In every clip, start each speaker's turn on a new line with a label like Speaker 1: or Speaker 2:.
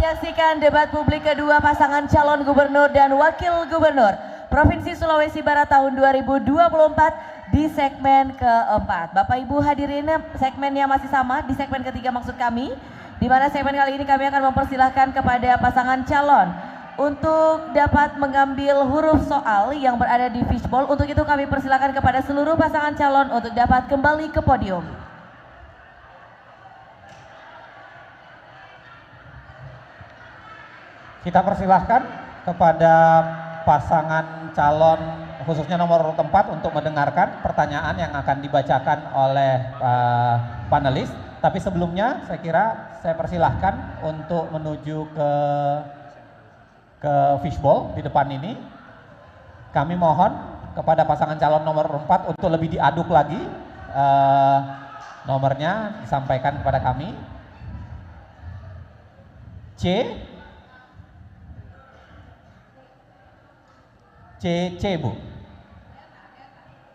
Speaker 1: menyaksikan debat publik kedua pasangan calon gubernur dan wakil gubernur Provinsi Sulawesi Barat tahun 2024 di segmen keempat. Bapak Ibu hadirin, segmennya masih sama di segmen ketiga maksud kami, di mana segmen kali ini kami akan mempersilahkan kepada pasangan calon untuk dapat mengambil huruf soal yang berada di fishbowl. Untuk itu kami persilakan kepada seluruh pasangan calon untuk dapat kembali ke podium.
Speaker 2: Kita persilahkan kepada pasangan calon khususnya nomor urut 4 untuk mendengarkan pertanyaan yang akan dibacakan oleh panelis. Tapi sebelumnya saya kira saya persilahkan untuk menuju ke fishbowl di depan ini. Kami mohon kepada pasangan calon nomor urut 4 untuk lebih diaduk lagi nomornya disampaikan kepada kami. C Bu.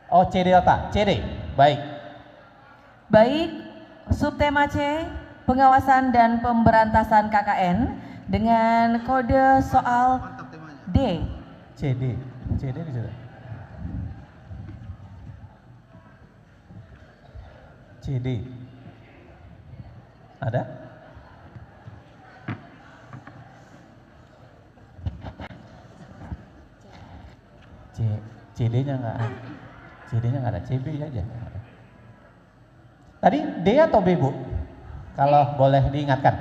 Speaker 2: Oh, C delta, CD. Baik.
Speaker 1: Baik, subtema C, pengawasan dan pemberantasan KKN dengan kode soal D.
Speaker 2: CD di situ. CD. Ada? CD-nya nggak ada. CD-nya nggak ada, CB aja. Tadi D atau B, Bu? Kalau boleh diingatkan.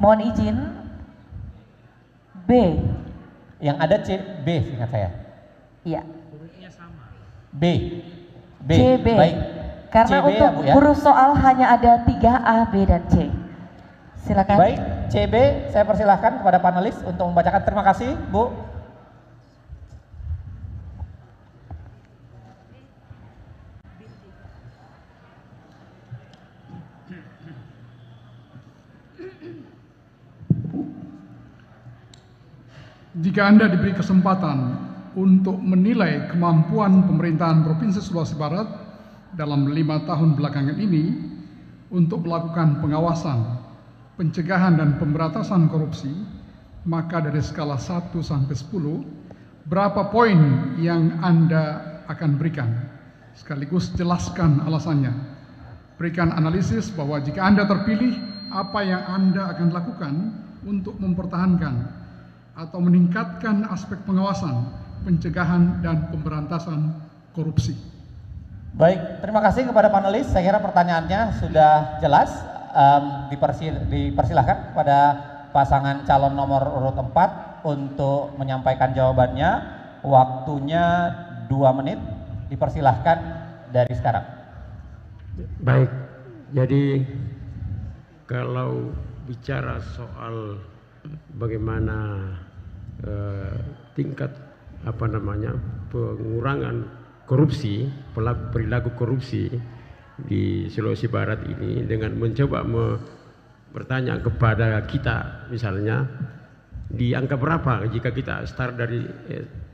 Speaker 1: Mohon izin, B.
Speaker 2: Yang ada C, B ingat saya.
Speaker 1: Iya.
Speaker 2: B.
Speaker 1: CB.
Speaker 2: Baik.
Speaker 1: Karena
Speaker 2: CB
Speaker 1: untuk
Speaker 2: ya, Bu, ya?
Speaker 1: huruf soal hanya ada 3A, B, dan C. Silakan.
Speaker 2: Baik, CB saya persilahkan kepada panelis untuk membacakan. Terima kasih, Bu.
Speaker 3: Jika Anda diberi kesempatan untuk menilai kemampuan pemerintahan Provinsi Sulawesi Barat dalam 5 tahun belakangan ini untuk melakukan pengawasan, pencegahan dan pemberantasan korupsi, maka dari skala 1 sampai 10, berapa poin yang Anda akan berikan? Sekaligus jelaskan alasannya. Berikan analisis bahwa jika Anda terpilih, apa yang Anda akan lakukan untuk mempertahankan atau meningkatkan aspek pengawasan, pencegahan dan pemberantasan korupsi.
Speaker 2: Baik, terima kasih kepada panelis. Saya kira pertanyaannya sudah jelas. Dipersilahkan pada pasangan calon nomor urut 4 untuk menyampaikan jawabannya. Waktunya 2 menit. Dipersilahkan dari sekarang.
Speaker 4: Baik, jadi kalau bicara soal bagaimana tingkat pengurangan korupsi, perilaku korupsi di Sulawesi Barat ini, dengan mencoba bertanya kepada kita, misalnya di angka berapa jika kita start dari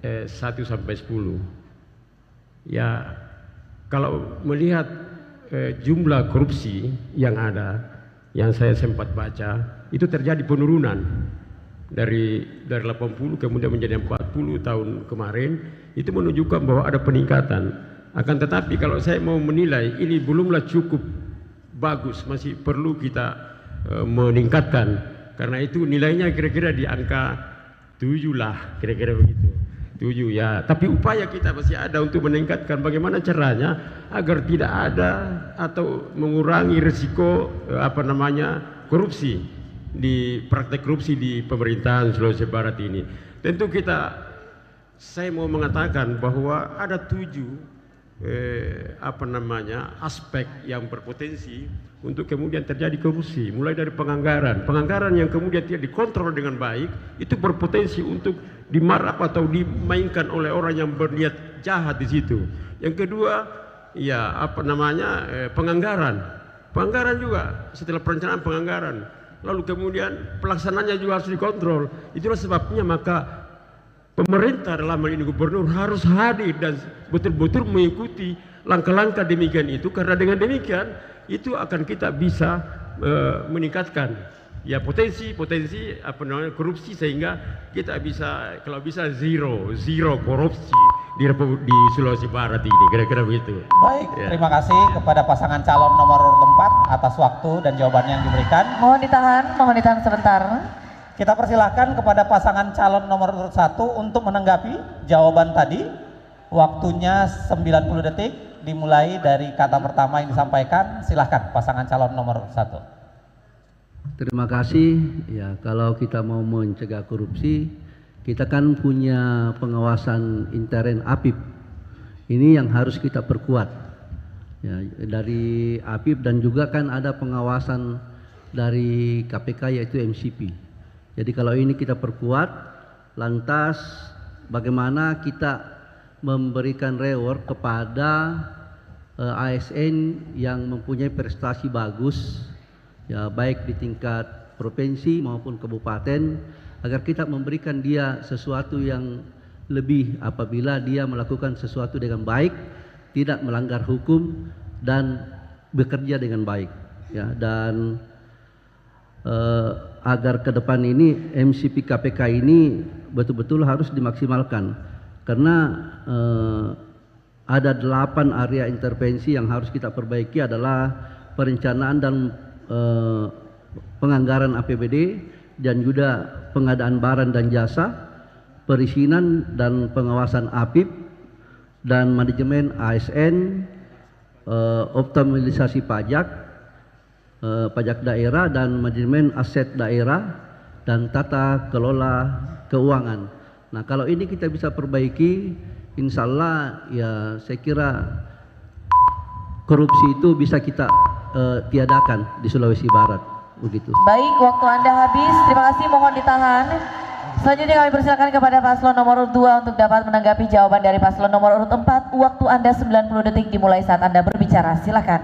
Speaker 4: 1 sampai 10. Ya, kalau melihat jumlah korupsi yang ada, yang saya sempat baca, itu terjadi penurunan dari 80 kemudian menjadi 40 tahun kemarin. Itu menunjukkan bahwa ada peningkatan. Akan tetapi kalau saya mau menilai, ini belumlah cukup bagus, masih perlu kita meningkatkan. Karena itu nilainya kira-kira di angka 7 lah, kira-kira begitu. 7 ya. Tapi upaya kita masih ada untuk meningkatkan. Bagaimana caranya agar tidak ada atau mengurangi risiko korupsi, di praktek korupsi di pemerintahan Sulawesi Barat ini. Tentu saya mau mengatakan bahwa ada 7 aspek yang berpotensi untuk kemudian terjadi korupsi, mulai dari penganggaran yang kemudian tidak dikontrol dengan baik, itu berpotensi untuk dimarap atau dimainkan oleh orang yang berniat jahat di situ. Yang kedua, ya penganggaran juga, setelah perencanaan penganggaran, lalu kemudian pelaksanaannya juga harus dikontrol. Itulah sebabnya maka pemerintah dalam hal ini gubernur harus hadir dan betul-betul mengikuti langkah-langkah demikian itu, karena dengan demikian itu akan kita bisa meningkatkan ya potensi korupsi, sehingga kita bisa kalau bisa zero korupsi di Sulawesi Barat ini, kira-kira begitu.
Speaker 2: Baik, terima kasih kepada pasangan calon nomor urut 4 atas waktu dan jawabannya yang diberikan.
Speaker 1: Mohon ditahan sebentar.
Speaker 2: Kita persilahkan kepada pasangan calon nomor urut 1 untuk menanggapi jawaban tadi. Waktunya 90 detik, dimulai dari kata pertama yang disampaikan. Silahkan pasangan calon nomor 1.
Speaker 5: Terima kasih. Ya, kalau kita mau mencegah korupsi, kita kan punya pengawasan intern APIP. Ini yang harus kita perkuat. Ya, dari APIP, dan juga kan ada pengawasan dari KPK yaitu MCP. Jadi kalau ini kita perkuat, lantas bagaimana kita memberikan reward kepada ASN yang mempunyai prestasi bagus, ya baik di tingkat provinsi maupun kabupaten, agar kita memberikan dia sesuatu yang lebih apabila dia melakukan sesuatu dengan baik, tidak melanggar hukum dan bekerja dengan baik. Ya, dan agar ke depan ini MCP KPK ini betul-betul harus dimaksimalkan, karena ada 8 area intervensi yang harus kita perbaiki, adalah perencanaan dan penganggaran APBD, dan juga pengadaan barang dan jasa, perizinan dan pengawasan APIP, dan manajemen ASN, optimalisasi pajak daerah, dan manajemen aset daerah, dan tata kelola keuangan. Nah, kalau ini kita bisa perbaiki, insya Allah ya saya kira korupsi itu bisa kita tiadakan di Sulawesi Barat. Begitu.
Speaker 1: Baik, waktu Anda habis. Terima kasih, mohon ditahan. Selanjutnya kami persilakan kepada paslon nomor urut 2 untuk dapat menanggapi jawaban dari paslon nomor urut 4. Waktu Anda 90 detik dimulai saat Anda berbicara. Silakan.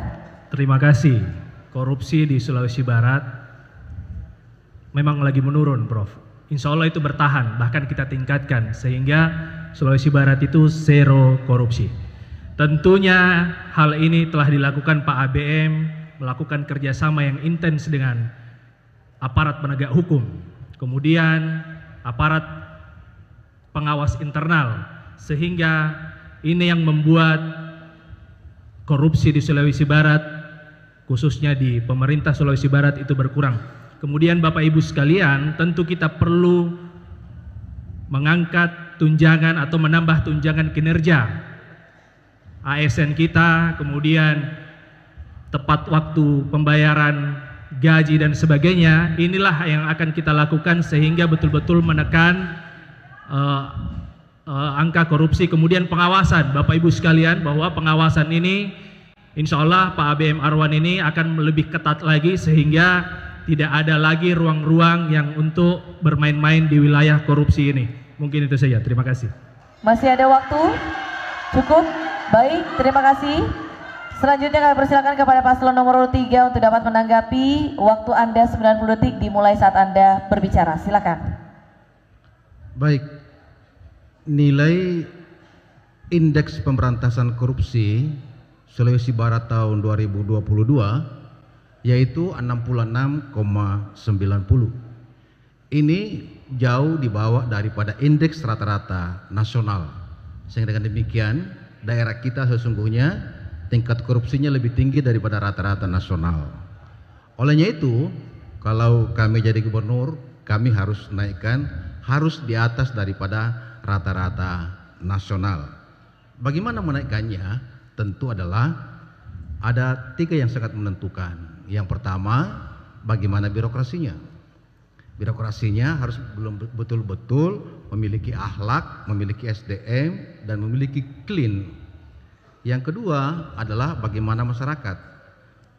Speaker 6: Terima kasih. Korupsi di Sulawesi Barat memang lagi menurun, Prof. Insya Allah itu bertahan, bahkan kita tingkatkan sehingga Sulawesi Barat itu zero korupsi. Tentunya hal ini telah dilakukan Pak ABM, melakukan kerjasama yang intens dengan aparat penegak hukum, kemudian aparat pengawas internal, sehingga ini yang membuat korupsi di Sulawesi Barat, khususnya di pemerintah Sulawesi Barat, itu berkurang. Kemudian Bapak Ibu sekalian, tentu kita perlu mengangkat tunjangan atau menambah tunjangan kinerja ASN kita, kemudian tepat waktu pembayaran gaji dan sebagainya. Inilah yang akan kita lakukan sehingga betul-betul menekan angka korupsi. Kemudian pengawasan, Bapak Ibu sekalian, bahwa pengawasan ini insya Allah Pak ABM Arwan ini akan lebih ketat lagi sehingga tidak ada lagi ruang-ruang yang untuk bermain-main di wilayah korupsi ini. Mungkin itu saja, terima kasih.
Speaker 1: Masih ada waktu? Cukup? Baik, terima kasih. Selanjutnya kami persilakan kepada paslon nomor urut 3 untuk dapat menanggapi. Waktu Anda 90 detik dimulai saat Anda berbicara. Silakan.
Speaker 7: Baik, nilai indeks pemberantasan korupsi Sulawesi Barat tahun 2022 yaitu 66,90. Ini jauh di bawah daripada indeks rata-rata nasional. Sehingga dengan demikian daerah kita sesungguhnya tingkat korupsinya lebih tinggi daripada rata-rata nasional. Olehnya itu, kalau kami jadi gubernur, kami harus naikkan, harus di atas daripada rata-rata nasional. Bagaimana menaikkannya? Tentu adalah ada 3 yang sangat menentukan. Yang pertama, bagaimana birokrasinya. Birokrasinya harus belum betul-betul memiliki akhlak, memiliki SDM, dan memiliki clean. Yang kedua adalah bagaimana masyarakat.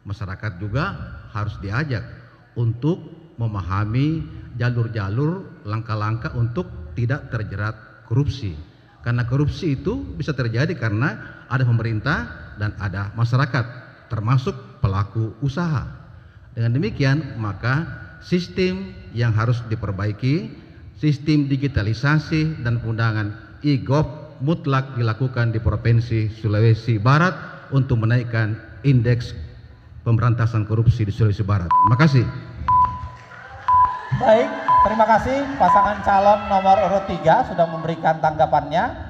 Speaker 7: Masyarakat juga harus diajak untuk memahami jalur-jalur, langkah-langkah untuk tidak terjerat korupsi. Karena korupsi itu bisa terjadi karena ada pemerintah dan ada masyarakat, termasuk pelaku usaha. Dengan demikian, maka sistem yang harus diperbaiki, sistem digitalisasi dan pengundangan e-gov mutlak dilakukan di Provinsi Sulawesi Barat untuk menaikkan indeks pemberantasan korupsi di Sulawesi Barat. Terima kasih.
Speaker 2: Baik, terima kasih pasangan calon nomor urut 3 sudah memberikan tanggapannya.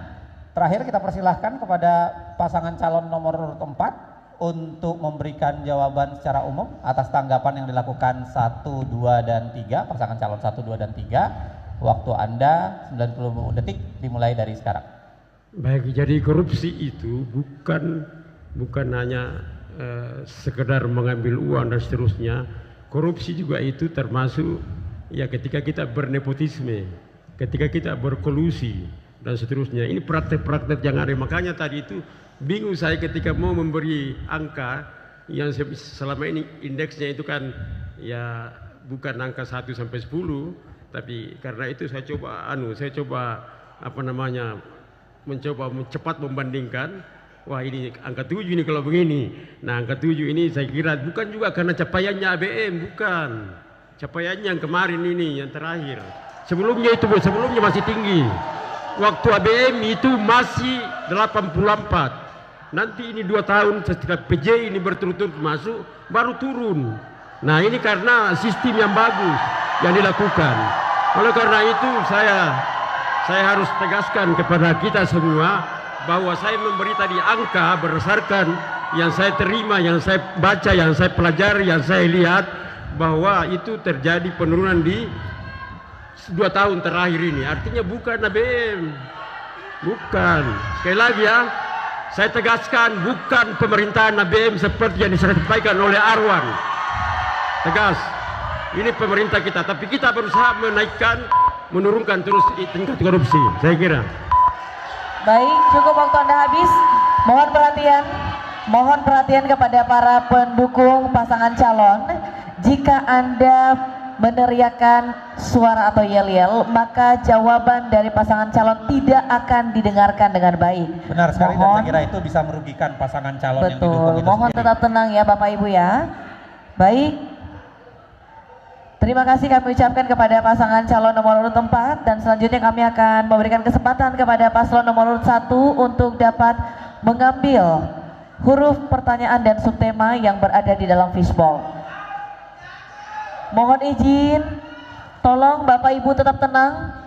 Speaker 2: Terakhir kita persilahkan kepada pasangan calon nomor urut 4 untuk memberikan jawaban secara umum atas tanggapan yang dilakukan 1, 2, dan 3, pasangan calon 1, 2, dan 3. Waktu Anda 90 detik dimulai dari sekarang.
Speaker 4: Baik, jadi korupsi itu bukan hanya sekedar mengambil uang dan seterusnya. Korupsi juga itu termasuk ya ketika kita bernepotisme, ketika kita berkolusi dan seterusnya. Ini praktek-praktek yang ada. Makanya tadi itu bingung saya ketika mau memberi angka yang selama ini indeksnya itu kan ya bukan angka 1 sampai 10, tapi karena itu saya coba mencoba cepat membandingkan. Wah, ini angka 7 ini kalau begini. Nah, angka 7 ini saya kira bukan juga karena capaiannya ABM, bukan. Capaiannya yang kemarin ini, yang terakhir. Sebelumnya masih tinggi. Waktu ABM itu masih 84. Nanti ini 2 tahun setelah PJ ini berturut-turut masuk, baru turun. Nah, ini karena sistem yang bagus yang dilakukan. Oleh karena itu saya harus tegaskan kepada kita semua bahwa saya memberi tadi angka berdasarkan yang saya terima, yang saya baca, yang saya pelajari, yang saya lihat bahwa itu terjadi penurunan di 2 tahun terakhir ini. Artinya bukan ABM, bukan. Sekali lagi ya, saya tegaskan bukan pemerintahan ABM seperti yang disampaikan oleh Arwan. Tegas, ini pemerintah kita, tapi kita berusaha menurunkan terus tingkat korupsi, saya kira.
Speaker 1: Baik, cukup waktu Anda habis. Mohon perhatian kepada para pendukung pasangan calon. Jika Anda meneriakkan suara atau yel-yel, maka jawaban dari pasangan calon tidak akan didengarkan dengan baik.
Speaker 2: Benar sekali, dan saya kira itu bisa merugikan pasangan calon yang didukung itu
Speaker 1: Mohon
Speaker 2: sendiri.
Speaker 1: tetap tenang ya Bapak Ibu ya. Baik, terima kasih kami ucapkan kepada pasangan calon nomor urut 4, dan selanjutnya kami akan memberikan kesempatan kepada paslon nomor urut 1 untuk dapat mengambil huruf pertanyaan dan subtema yang berada di dalam fishbowl. Mohon izin, tolong Bapak Ibu tetap tenang.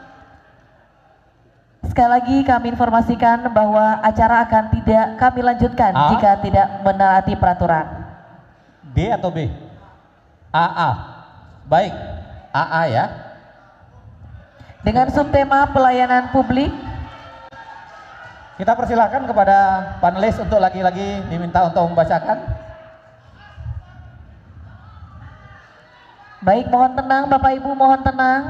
Speaker 1: Sekali lagi kami informasikan bahwa acara akan tidak kami lanjutkan jika tidak menaati peraturan.
Speaker 2: D atau B? AA. Baik, AA ya.
Speaker 1: Dengan subtema pelayanan publik,
Speaker 2: kita persilahkan kepada panelis untuk lagi-lagi diminta untuk membacakan.
Speaker 1: baik, mohon tenang Bapak Ibu, mohon tenang.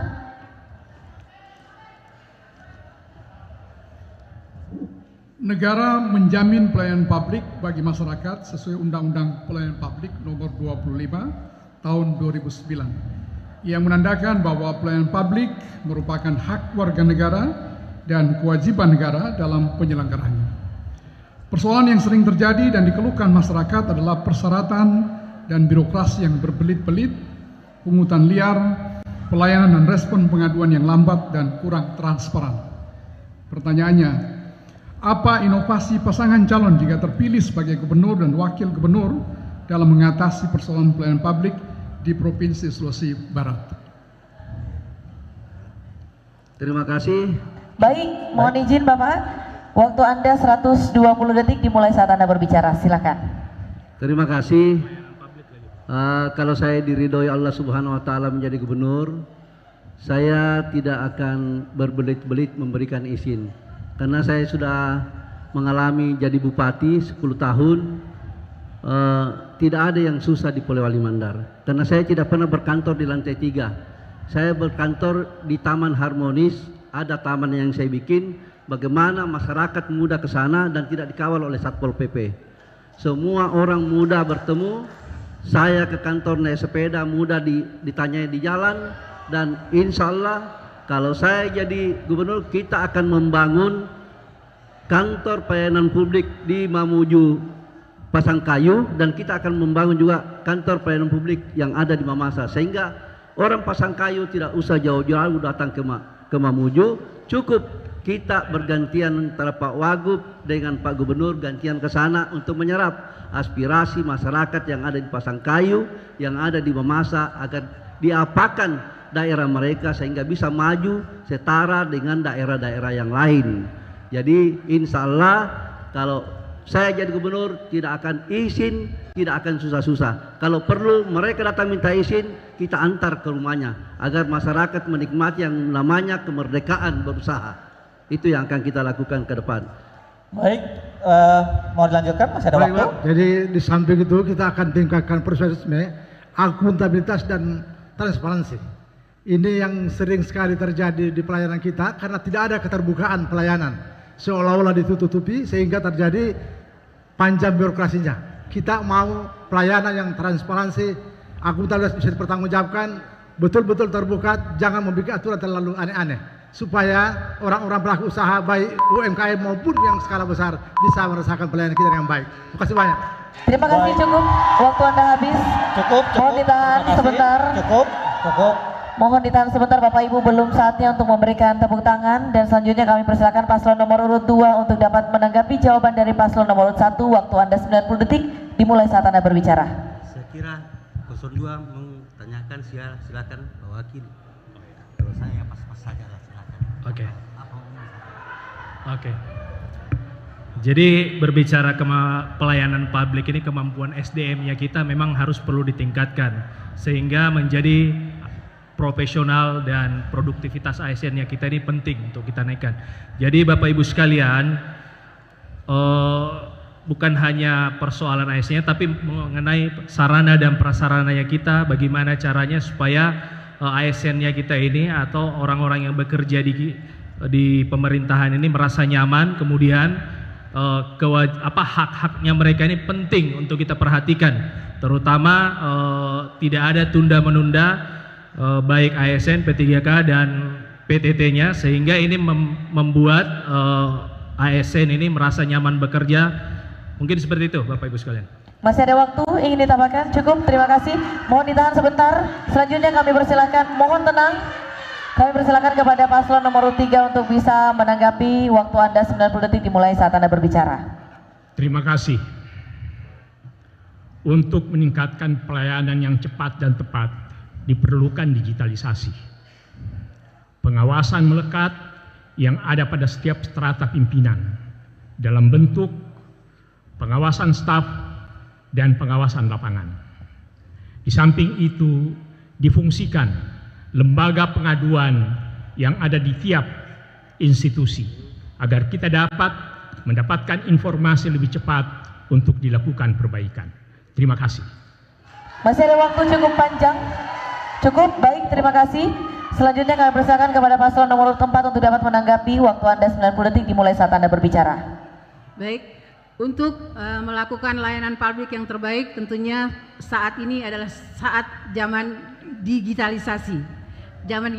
Speaker 3: Negara menjamin pelayanan publik bagi masyarakat sesuai Undang-Undang Pelayanan Publik Nomor 25 Tahun 2009 yang menandakan bahwa pelayanan publik merupakan hak warga negara dan kewajiban negara dalam penyelenggaraannya. Persoalan yang sering terjadi dan dikeluhkan masyarakat adalah persyaratan dan birokrasi yang berbelit-belit, pungutan liar, pelayanan dan respon pengaduan yang lambat dan kurang transparan. Pertanyaannya, apa inovasi pasangan calon jika terpilih sebagai gubernur dan wakil gubernur dalam mengatasi persoalan pelayanan publik di Provinsi Sulawesi Barat?
Speaker 5: Terima kasih.
Speaker 1: Baik, mohon izin Bapak. Waktu Anda 120 detik dimulai saat Anda berbicara. Silakan.
Speaker 5: Terima kasih. Kalau saya diridhoi Allah Subhanahu wa taala menjadi gubernur, saya tidak akan berbelit-belit memberikan izin. Karena saya sudah mengalami jadi bupati 10 tahun, tidak ada yang susah di Polewali Mandar. Karena saya tidak pernah berkantor di lantai 3. Saya berkantor di Taman Harmonis, ada taman yang saya bikin, bagaimana masyarakat muda ke sana dan tidak dikawal oleh Satpol PP. Semua orang muda bertemu, saya ke kantor naik sepeda, muda ditanyai di jalan, dan insya Allah kalau saya jadi gubernur, kita akan membangun kantor pelayanan publik di Mamuju Pasangkayu, dan kita akan membangun juga kantor pelayanan publik yang ada di Mamasa, sehingga orang Pasangkayu tidak usah jauh-jauh datang ke ke Mamuju, cukup kita bergantian antara Pak Wagub dengan Pak Gubernur gantian ke sana untuk menyerap aspirasi masyarakat yang ada di Pasangkayu, yang ada di Mamasa agar diapakan daerah mereka sehingga bisa maju setara dengan daerah-daerah yang lain. Jadi insya Allah kalau saya jadi gubernur tidak akan izin, tidak akan susah-susah. Kalau perlu mereka datang minta izin, kita antar ke rumahnya agar masyarakat menikmati yang namanya kemerdekaan berusaha. Itu yang akan kita lakukan ke depan.
Speaker 2: Baik, mau dilanjutkan? Masih ada
Speaker 8: Baik,
Speaker 2: waktu?
Speaker 8: Pak. Jadi di samping itu kita akan tingkatkan profesionalisme, akuntabilitas dan transparansi. Ini yang sering sekali terjadi di pelayanan kita karena tidak ada keterbukaan pelayanan. Seolah-olah ditutupi sehingga terjadi panjang birokrasinya. Kita mau pelayanan yang transparansi, akuntabilitas bisa dipertanggungjawabkan, betul-betul terbuka, jangan membuat aturan terlalu aneh-aneh. Supaya orang-orang pelaku usaha baik UMKM maupun yang skala besar bisa merasakan pelayanan kita yang baik. Terima kasih banyak.
Speaker 1: Terima kasih, cukup. Waktu Anda habis.
Speaker 2: Cukup.
Speaker 1: Mohon ditahan
Speaker 2: Terima kasih.
Speaker 1: sebentar.
Speaker 2: Cukup.
Speaker 1: Mohon ditahan sebentar Bapak Ibu, belum saatnya untuk memberikan tepuk tangan. Dan selanjutnya kami persilakan paslon nomor urut 2 untuk dapat menanggapi jawaban dari paslon nomor urut 1. Waktu Anda 90 detik dimulai saat Anda berbicara.
Speaker 9: Saya kira 02 menanyakan, silakan Pak Wakil. Kalau saya pas-pas saja lah, silakan.
Speaker 6: Oke. Jadi berbicara pelayanan publik ini, kemampuan SDM-nya kita memang harus perlu ditingkatkan sehingga menjadi profesional dan produktivitas ASN-nya kita ini penting untuk kita naikkan. Jadi Bapak Ibu sekalian, bukan hanya persoalan ASN-nya tapi mengenai sarana dan prasarananya kita, bagaimana caranya supaya ASN-nya kita ini atau orang-orang yang bekerja di pemerintahan ini merasa nyaman, kemudian hak-haknya mereka ini penting untuk kita perhatikan, terutama tidak ada tunda-menunda baik ASN, P3K dan PTT-nya, sehingga ini membuat ASN ini merasa nyaman bekerja. Mungkin seperti itu Bapak Ibu sekalian.
Speaker 1: Masih ada waktu ingin ditambahkan? Cukup, terima kasih. Mohon ditahan sebentar. Selanjutnya kami persilakan, mohon tenang. Kami persilakan kepada paslon nomor 3 untuk bisa menanggapi. Waktu Anda 90 detik dimulai saat Anda berbicara.
Speaker 10: Terima kasih. Untuk meningkatkan pelayanan yang cepat dan tepat, diperlukan digitalisasi. Pengawasan melekat yang ada pada setiap strata pimpinan dalam bentuk pengawasan staf dan pengawasan lapangan. Di samping itu difungsikan lembaga pengaduan yang ada di tiap institusi agar kita dapat mendapatkan informasi lebih cepat untuk dilakukan perbaikan. Terima kasih.
Speaker 1: Masih ada waktu cukup panjang. Cukup, baik, terima kasih. Selanjutnya kami persilakan kepada paslon nomor 4 untuk dapat menanggapi. Waktu Anda 90 detik dimulai saat Anda berbicara.
Speaker 11: Baik, untuk melakukan layanan publik yang terbaik tentunya saat ini adalah saat zaman digitalisasi. Zaman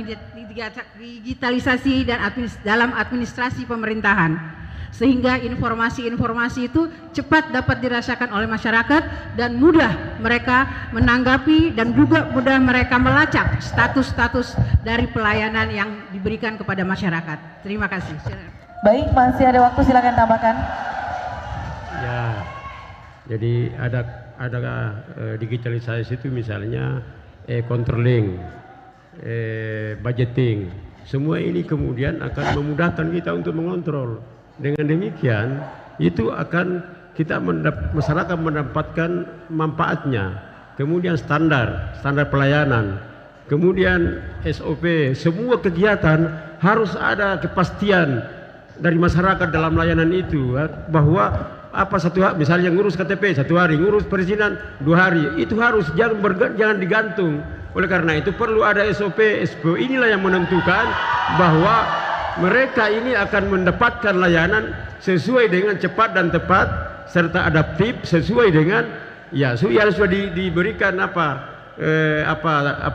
Speaker 11: digitalisasi dan dalam administrasi pemerintahan. Sehingga informasi-informasi itu cepat dapat dirasakan oleh masyarakat dan mudah mereka menanggapi dan juga mudah mereka melacak status-status dari pelayanan yang diberikan kepada masyarakat. Terima kasih.
Speaker 1: Baik, masih ada waktu, silakan tambahkan.
Speaker 4: Ya, jadi ada digitalisasi itu misalnya controlling, budgeting, semua ini kemudian akan memudahkan kita untuk mengontrol. Dengan demikian itu akan masyarakat mendapatkan manfaatnya. Kemudian standar pelayanan, kemudian SOP, semua kegiatan harus ada kepastian dari masyarakat dalam layanan itu, bahwa misalnya ngurus KTP 1 hari, ngurus perizinan 2 hari, itu harus jangan digantung. Oleh karena itu perlu ada SOP. Inilah yang menentukan bahwa mereka ini akan mendapatkan layanan sesuai dengan cepat dan tepat serta adaptif sesuai dengan sudah diberikan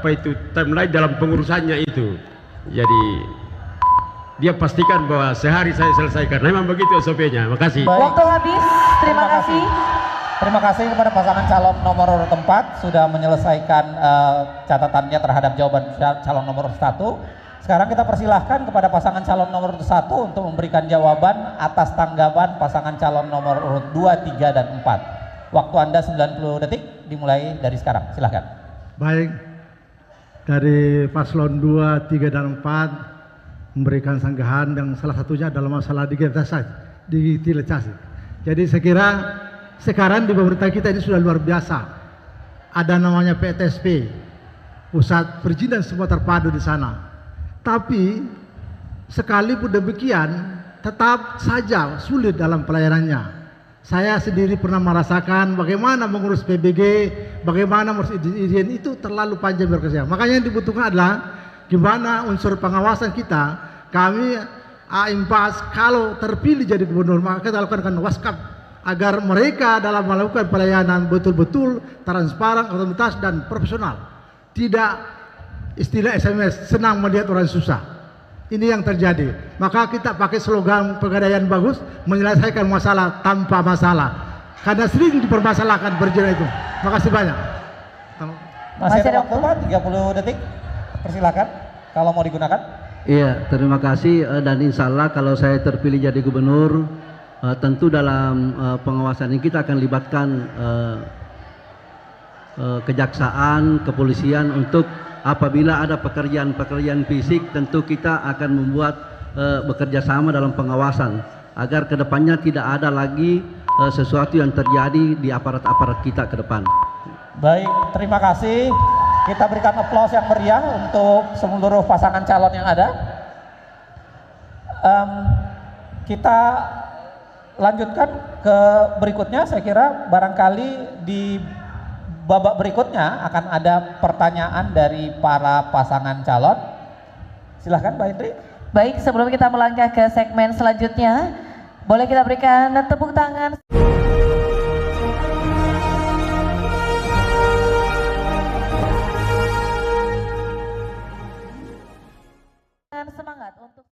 Speaker 4: itu timeline dalam pengurusannya itu. Jadi dia pastikan bahwa sehari saya selesaikan. Memang begitu SOP-nya. Makasih.
Speaker 1: Waktu habis. Terima kasih.
Speaker 2: Terima kasih kepada pasangan calon nomor urut 4 sudah menyelesaikan catatannya terhadap jawaban calon nomor 1. Sekarang kita persilahkan kepada pasangan calon nomor 1 untuk memberikan jawaban atas tanggapan pasangan calon nomor urut 2, 3, dan 4. Waktu Anda 90 detik dimulai dari sekarang. Silahkan.
Speaker 8: Baik, dari paslon 2, 3, dan 4 memberikan sanggahan yang salah satunya adalah masalah digitalisasi. Jadi saya kira sekarang di pemerintah kita ini sudah luar biasa. Ada namanya PTSP, Pusat Perizinan Semua Terpadu di sana. Tapi sekalipun demikian tetap saja sulit dalam pelayanannya. Saya sendiri pernah merasakan bagaimana mengurus PBG, bagaimana mengurus izin itu terlalu panjang berkesnya. Makanya yang dibutuhkan adalah gimana unsur pengawasan kita. Kami AIMPAS kalau terpilih jadi gubernur maka kita lakukan waskap agar mereka dalam melakukan pelayanan betul-betul transparan, otoritas, dan profesional. Tidak istilah SMS, senang melihat orang susah. Ini yang terjadi. Maka kita pakai slogan pegadaian bagus, menyelesaikan masalah tanpa masalah. Karena sering dipermasalahkan perizinan itu. Makasih banyak.
Speaker 2: Masih ada waktu Pak, 30 detik. Persilakan kalau mau digunakan.
Speaker 5: Iya, terima kasih dan insya Allah kalau saya terpilih jadi gubernur, tentu dalam pengawasan ini kita akan libatkan kejaksaan, kepolisian untuk apabila ada pekerjaan-pekerjaan fisik tentu kita akan membuat bekerja sama dalam pengawasan agar kedepannya tidak ada lagi sesuatu yang terjadi di aparat-aparat kita ke depan.
Speaker 2: Baik, terima kasih. Kita berikan aplaus yang meriah untuk seluruh pasangan calon yang ada. Kita lanjutkan ke berikutnya. Saya kira barangkali di babak berikutnya akan ada pertanyaan dari para pasangan calon. Silahkan Mbak Indri.
Speaker 1: Baik, sebelum kita melangkah ke segmen selanjutnya, boleh kita berikan tepuk tangan.